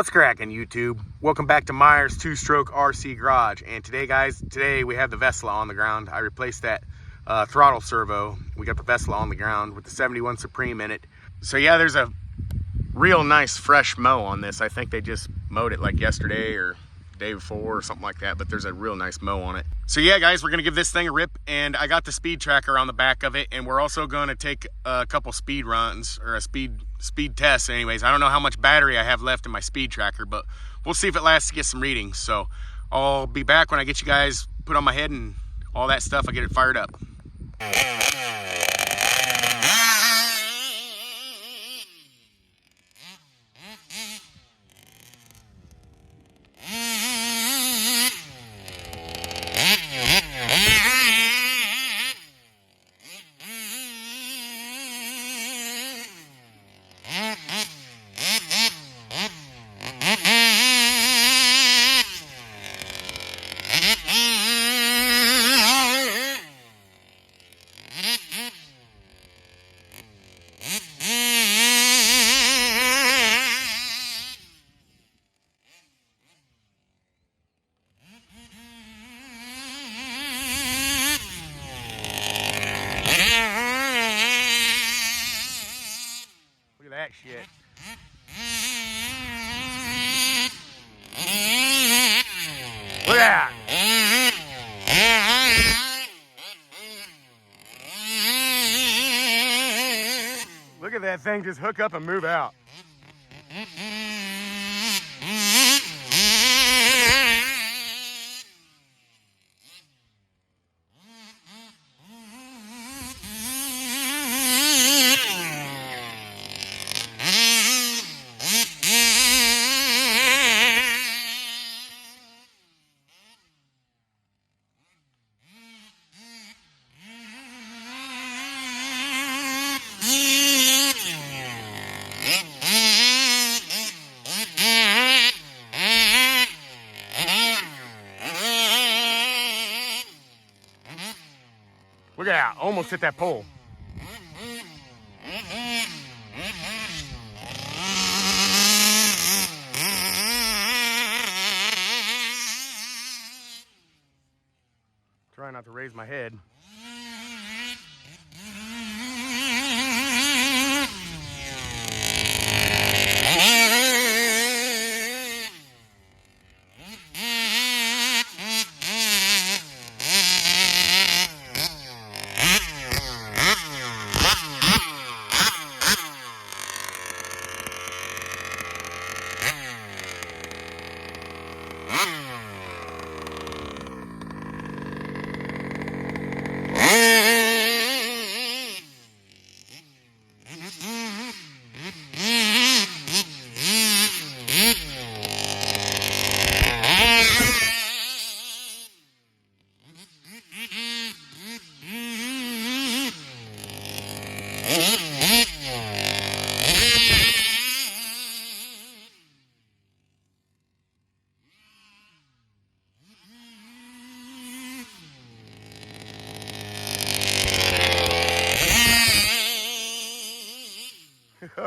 What's cracking, YouTube? Welcome back to Myers two-stroke RC Garage. And today, guys, we have the Vesla on the ground. I replaced that throttle servo. We got the Vesla on the ground with the 71 Supreme in it. So yeah, there's a real nice fresh mow on this. I think they just mowed it like yesterday or day before or something like that, but there's a real nice mow on it. So yeah, guys, we're gonna give this thing a rip, and I got the speed tracker on the back of it, and we're also gonna take a couple speed runs, or a speed test anyways. I don't know how much battery I have left in my speed tracker, but we'll see if it lasts to get some readings. So I'll be back when I get you guys put on my head and all that stuff. I get it fired up. That shit. Look at that. Look at that thing just hook up and move out. Look at that, almost hit that pole. Try not to raise my head.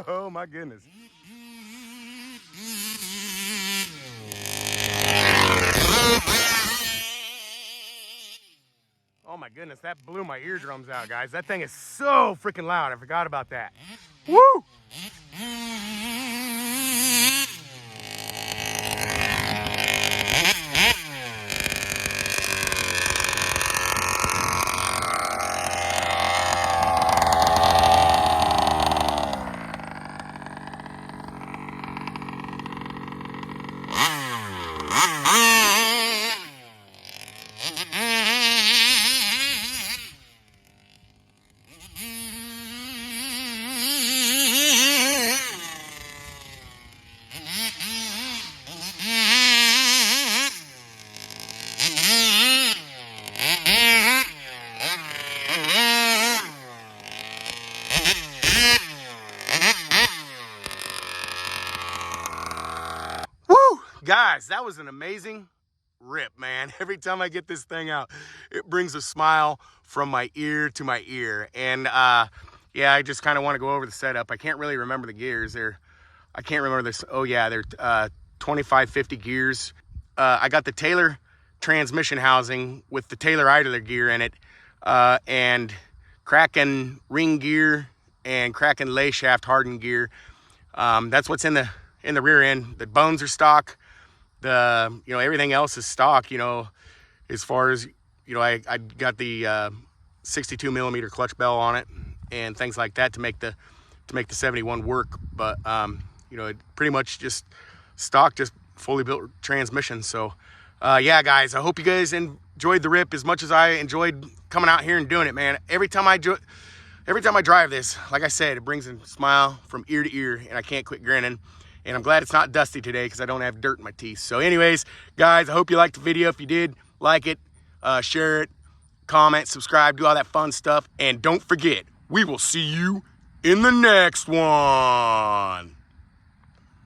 Oh my goodness. Oh my goodness, that blew my eardrums out, guys. That thing is so freaking loud. I forgot about that. Woo! Guys, that was an amazing rip, man. Every time I get this thing out, it brings a smile from my ear to my ear. And yeah, I just kind of want to go over the setup. I can't really remember the gears. I can't remember this. Oh yeah, they're 25, 50 gears. I got the Taylor transmission housing with the Taylor idler gear in it, and Kracken ring gear and Kracken lay shaft hardened gear. That's what's in the rear end. The bones are stock. Everything else is stock. As far as I got the 62 millimeter clutch bell on it and things like that to make the 71 work. But it pretty much just stock, just fully built transmission. So yeah, guys, I hope you guys enjoyed the rip as much as I enjoyed coming out here and doing it, man. Every time I drive this, like I said, it brings a smile from ear to ear, and I can't quit grinning. And I'm glad it's not dusty today because I don't have dirt in my teeth. So anyways, guys, I hope you liked the video. If you did, like it, share it, comment, subscribe, do all that fun stuff. And don't forget, we will see you in the next one.